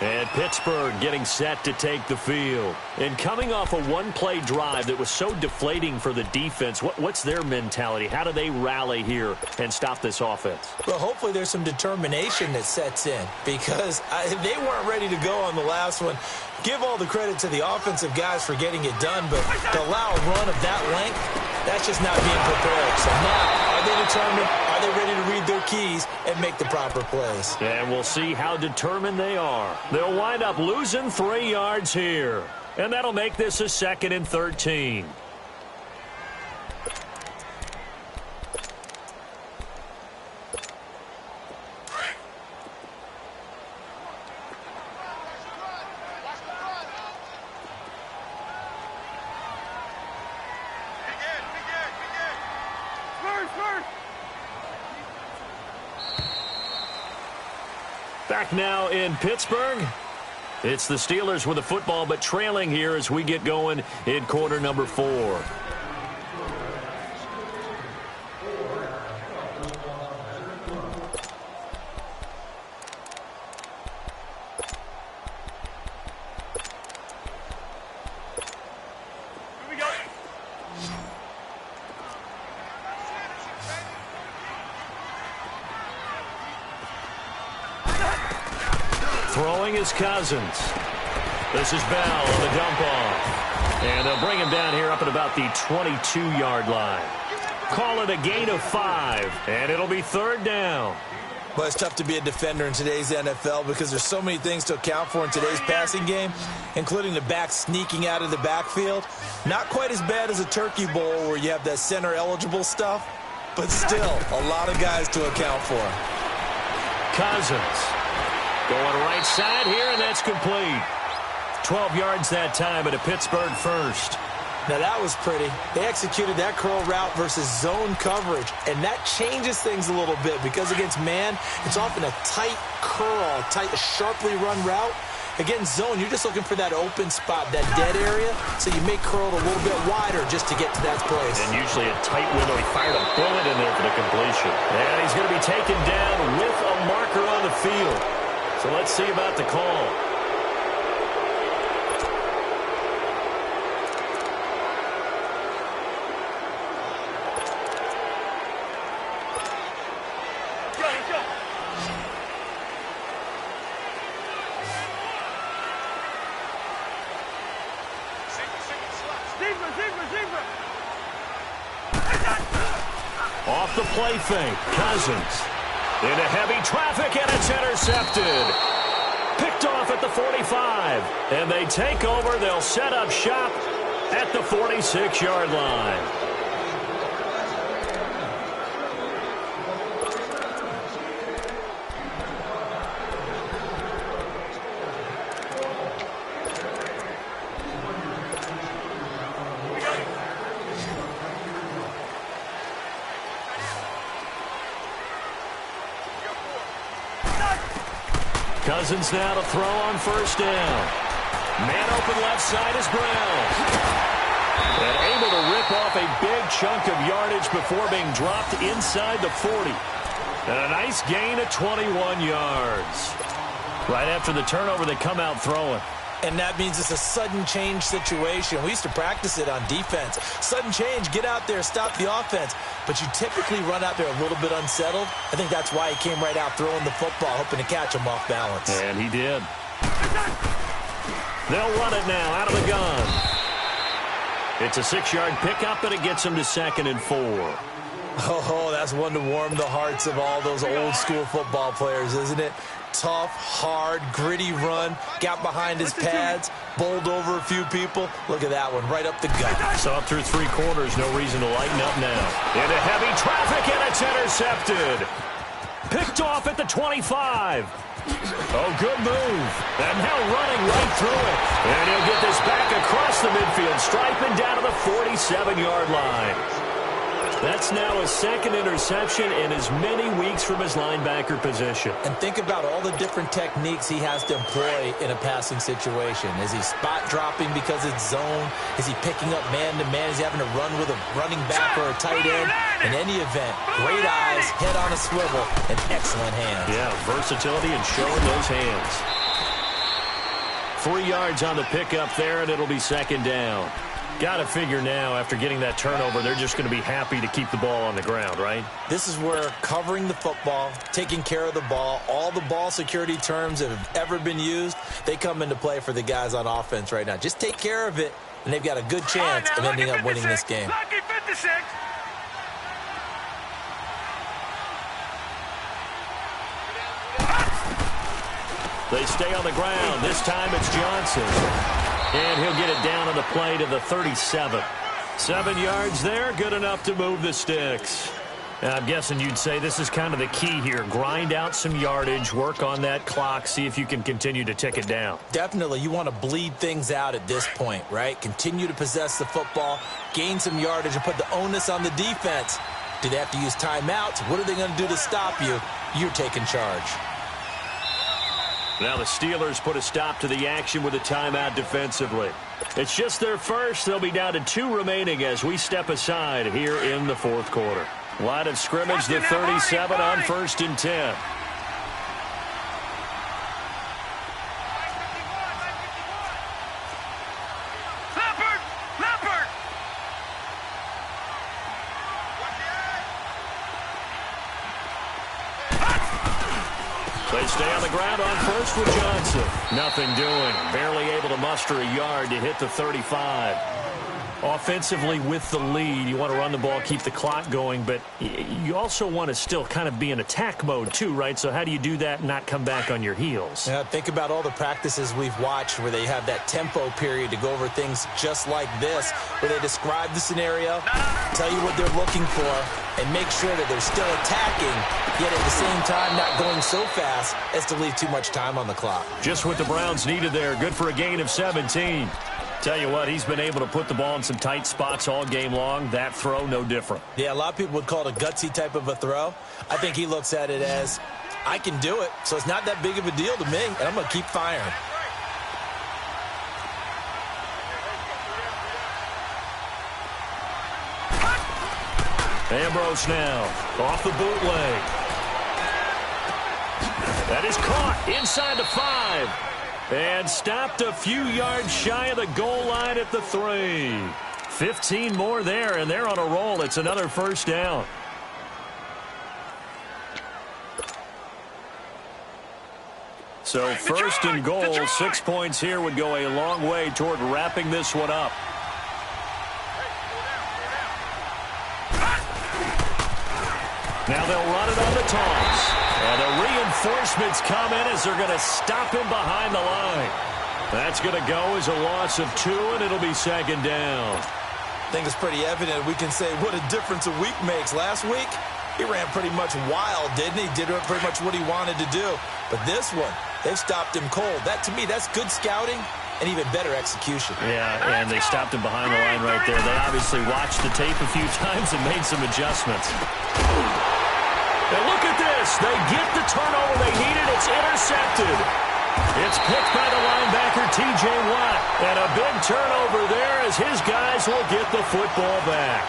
And Pittsburgh getting set to take the field. And coming off a one-play drive that was so deflating for the defense, what's their mentality? How do they rally here and stop this offense? Well, hopefully there's some determination that sets in because they weren't ready to go on the last one. Give all the credit to the offensive guys for getting it done, but to allow a run of that length, that's just not being prepared. So now, are they determined? Are they ready to read their keys and make the proper plays? And we'll see how determined they are. They'll wind up losing 3 yards here. And that'll make this a 2nd and 13. Back now in Pittsburgh. It's the Steelers with the football, but trailing here as we get going in quarter number 4. Throwing is Cousins. This is Bell on the dump off. And they'll bring him down here up at about the 22-yard line. Call it a gain of 5, and it'll be 3rd down. Well, it's tough to be a defender in today's NFL because there's so many things to account for in today's passing game, including the back sneaking out of the backfield. Not quite as bad as a turkey bowl where you have that center-eligible stuff, but still a lot of guys to account for. Cousins. Going right side here, and that's complete. 12 yards that time at a Pittsburgh first. Now, that was pretty. They executed that curl route versus zone coverage, and that changes things a little bit because against man, it's often a tight curl, sharply run route. Against zone, you're just looking for that open spot, that dead area, so you may curl it a little bit wider just to get to that place. And usually a tight window. He fired a bullet in there for the completion. And he's going to be taken down with a marker on the field. So let's see about the call. Off the play fake, Cousins. Into heavy traffic, and it's intercepted. Picked off at the 45. And they take over. They'll set up shop at the 46-yard line. Cousins now to throw on first down. Man open left side is Brown. And able to rip off a big chunk of yardage before being dropped inside the 40. And a nice gain of 21 yards. Right after the turnover, they come out throwing. And that means it's a sudden change situation. We used to practice it on defense. Sudden change, get out there, stop the offense. but you typically run out there a little bit unsettled. I think that's why he came right out throwing the football, hoping to catch him off balance. And he did. They'll run it now out of the gun. It's a 6-yard pickup, and it gets him to 2nd and 4. Oh, that's one to warm the hearts of all those old-school football players, isn't it? Tough, hard, gritty run, got behind his pads, bowled over a few people. Look at that one, right up the gut. So up through 3 quarters, no reason to lighten up now. Into heavy traffic, and it's intercepted. Picked off at the 25. Oh, good move. And now running right through it. And he'll get this back across the midfield, striping down to the 47-yard line. That's now his 2nd interception in as many weeks from his linebacker position. And think about all the different techniques he has to employ in a passing situation. Is he spot dropping because it's zone? Is he picking up man-to-man? Is he having to run with a running back or a tight end? In any event, great eyes, head on a swivel, and excellent hands. Yeah, versatility and showing those hands. 3 yards on the pickup there, and it'll be 2nd down. Got to figure now, after getting that turnover, they're just going to be happy to keep the ball on the ground, right? This is where covering the football, taking care of the ball, all the ball security terms that have ever been used, they come into play for the guys on offense right now. Just take care of it, and they've got a good chance of ending up winning this game. Lucky 56. They stay on the ground. This time it's Johnson. And he'll get it down on the play to the 37. 7 yards there, good enough to move the sticks. I'm guessing you'd say this is kind of the key here. Grind out some yardage, work on that clock, see if you can continue to tick it down. Definitely. You want to bleed things out at this point, right? Continue to possess the football, gain some yardage, and put the onus on the defense. Do they have to use timeouts? What are they going to do to stop you? You're taking charge. Now the Steelers put a stop to the action with a timeout defensively. It's just their first. They'll be down to 2 remaining as we step aside here in the 4th quarter. Line of scrimmage, the 37 on 1st and 10. They stay on the ground on first with Johnson. Nothing doing. Barely able to muster a yard to hit the 35. Offensively with the lead, you want to run the ball, keep the clock going, but you also want to still kind of be in attack mode too, right? So how do you do that and not come back on your heels? Yeah, think about all the practices we've watched where they have that tempo period to go over things just like this, where they describe the scenario, tell you what they're looking for, and make sure that they're still attacking, yet at the same time not going so fast as to leave too much time on the clock. Just what the Browns needed there. Good for a gain of 17. Tell you what, he's been able to put the ball in some tight spots all game long. That throw, no different. Yeah, a lot of people would call it a gutsy type of a throw. I think he looks at it as, I can do it, so it's not that big of a deal to me, and I'm going to keep firing. Ambrose now off the bootleg. That is caught inside the 5. And stopped a few yards shy of the goal line at the 3. 15 more there, and they're on a roll. It's another 1st down. So 1st and goal, 6 points here would go a long way toward wrapping this one up. Now they'll run it on the toss. And the reinforcements come in as they're going to stop him behind the line. That's going to go as a loss of 2, and it'll be 2nd down. I think it's pretty evident we can say what a difference a week makes. Last week, he ran pretty much wild, didn't he? Did pretty much what he wanted to do. But this one, they've stopped him cold. That, to me, that's good scouting and even better execution. Yeah, and they stopped him behind the line right there. They obviously watched the tape a few times and made some adjustments. And look at this. They get the turnover they needed. It's intercepted. It's picked by the linebacker, T.J. Watt. And a big turnover there as his guys will get the football back.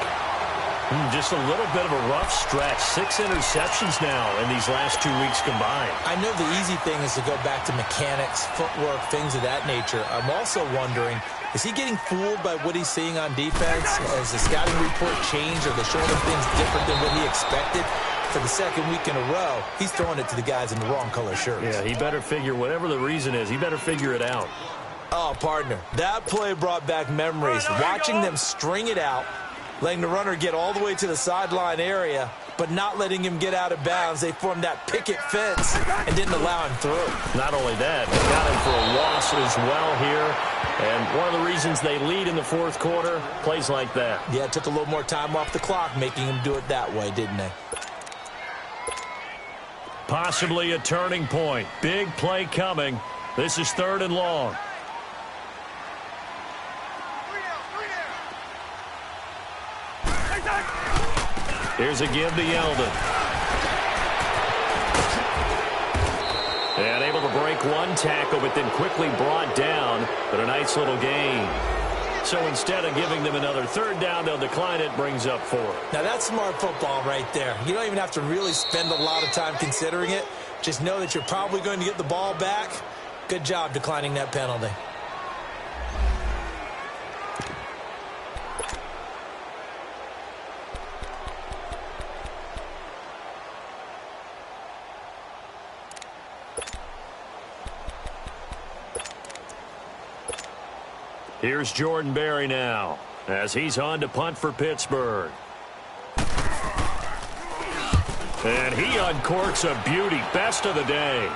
Just a little bit of a rough stretch. 6 interceptions now in these last 2 weeks combined. I know the easy thing is to go back to mechanics, footwork, things of that nature. I'm also wondering, Is he getting fooled by what he's seeing on defense? Has the scouting report changed? Are they showing him things different than what he expected? For the second week in a row, he's throwing it to the guys in the wrong color shirts. Yeah, he better figure, whatever the reason is, he better figure it out. Oh, partner, that play brought back memories. Watching them string it out, letting the runner get all the way to the sideline area, but not letting him get out of bounds. They formed that picket fence and didn't allow him through. Not only that, they got him for a loss as well here. And one of the reasons they lead in the fourth quarter, plays like that. Yeah, it took a little more time off the clock, making him do it that way, didn't they? Possibly a turning point. Big play coming. This is 3rd and long. Here's a give to Yeldon. And able to break one tackle, but then quickly brought down. But a nice little gain. So instead of giving them another 3rd down, they'll decline it, brings up 4. Now that's smart football right there. You don't even have to really spend a lot of time considering it. Just know that you're probably going to get the ball back. Good job declining that penalty. Here's Jordan Berry now as he's on to punt for Pittsburgh. And he uncorks a beauty. Best of the day.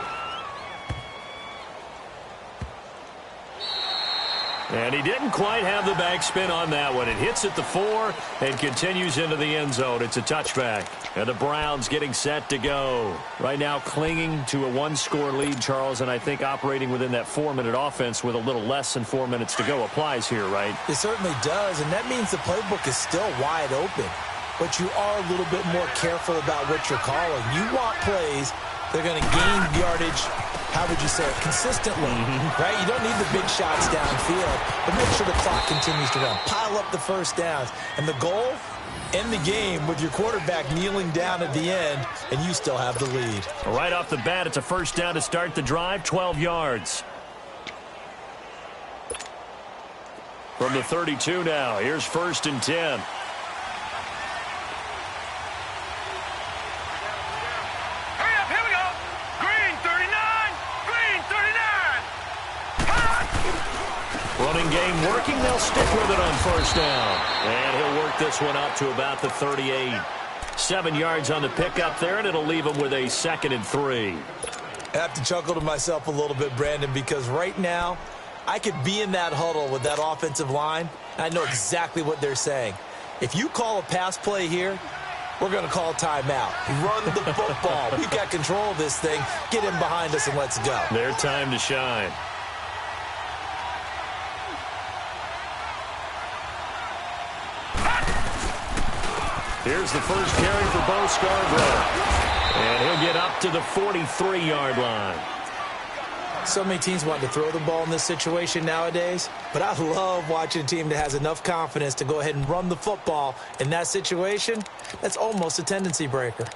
And he didn't quite have the backspin on that one. It hits at the 4 and continues into the end zone. It's a touchback. And the Browns getting set to go. Right now clinging to a 1-score lead, Charles, and I think operating within that 4-minute offense with a little less than 4 minutes to go applies here, right? It certainly does, and that means the playbook is still wide open. But you are a little bit more careful about what you're calling. You want plays that are going to gain yardage, how would you say it, consistently, right? You don't need the big shots downfield, but make sure the clock continues to run. Pile up the first downs. And the goal, end the game with your quarterback kneeling down at the end, and you still have the lead. Right off the bat, it's a 1st down to start the drive, 12 yards. From the 32 now, here's 1st and 10. Running game working. They'll stick with it on 1st down. And he'll work this one up to about the 38. 7 yards on the pickup there, and it'll leave him with a 2nd and 3. I have to chuckle to myself a little bit, Brandon, because right now I could be in that huddle with that offensive line, and I know exactly what they're saying. If you call a pass play here, we're going to call timeout. Run the football. We've got control of this thing. Get in behind us and let's go. Their time to shine. Here's the first carry for Bo Scarborough. And he'll get up to the 43-yard line. So many teams want to throw the ball in this situation nowadays, but I love watching a team that has enough confidence to go ahead and run the football in that situation. That's almost a tendency breaker.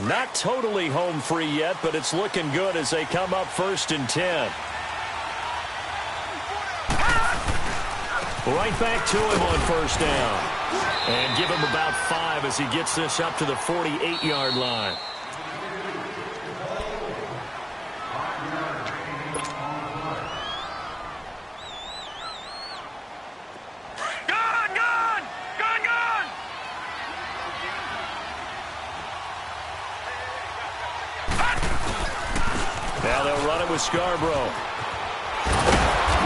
Not totally home free yet, but it's looking good as they come up 1st and 10. Right back to him on 1st down. And give him about 5 as he gets this up to the 48-yard line. Now they'll run it with Scarborough.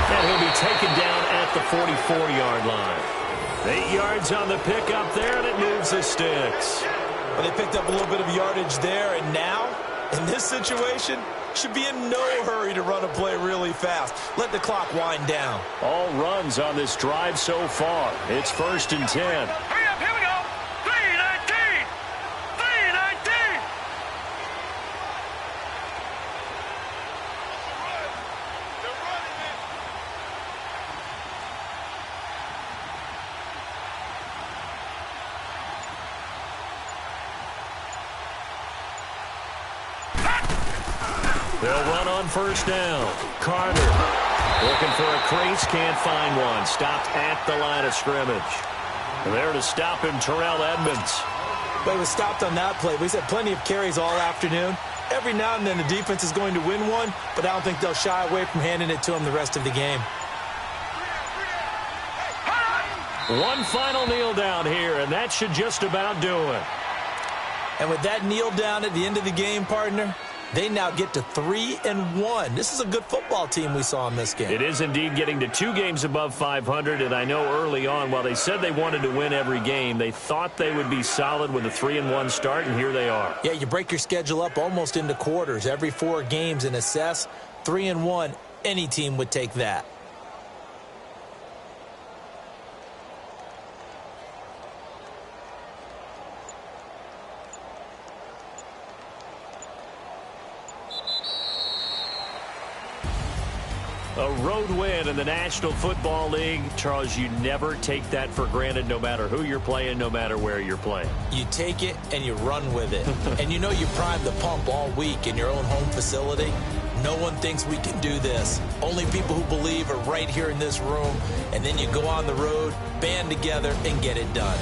And he'll be taken down at the 44-yard line. 8 yards on the pickup there, and it moves the sticks. Well, they picked up a little bit of yardage there, and now, in this situation, should be in no hurry to run a play really fast. Let the clock wind down. All runs on this drive so far. It's 1st and 10. Hurry up, here we go. 3:19. 3:19. They'll run on first down. Carter looking for a crease, can't find one. Stopped at the line of scrimmage. There to stop him, Terrell Edmonds. But he was stopped on that play. We've had plenty of carries all afternoon. Every now and then the defense is going to win one, but I don't think they'll shy away from handing it to him the rest of the game. One final kneel down here, and that should just about do it. And with that kneel down at the end of the game, partner, they now get to 3-1. This is a good football team we saw in this game. It is indeed getting to 2 games above 500, and I know early on, while they said they wanted to win every game, they thought they would be solid with a 3-1 start, and here they are. Yeah, you break your schedule up almost into quarters, every 4 games, and assess 3-1. Any team would take that. A road win in the National Football League. Charles, you never take that for granted no matter who you're playing, no matter where you're playing. You take it and you run with it. And you know you primed the pump all week in your own home facility. No one thinks we can do this. Only people who believe are right here in this room. And then you go on the road, band together, and get it done.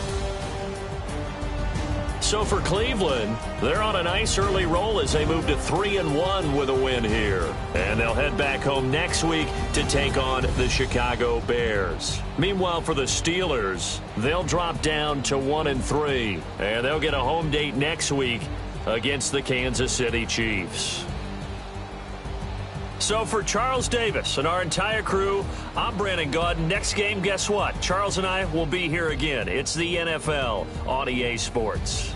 So for Cleveland, they're on a nice early roll as they move to 3-1 with a win here. And they'll head back home next week to take on the Chicago Bears. Meanwhile, for the Steelers, they'll drop down to 1-3. And they'll get a home date next week against the Kansas City Chiefs. So for Charles Davis and our entire crew, I'm Brandon Gaudin. Next game, guess what? Charles and I will be here again. It's the NFL on EA Sports.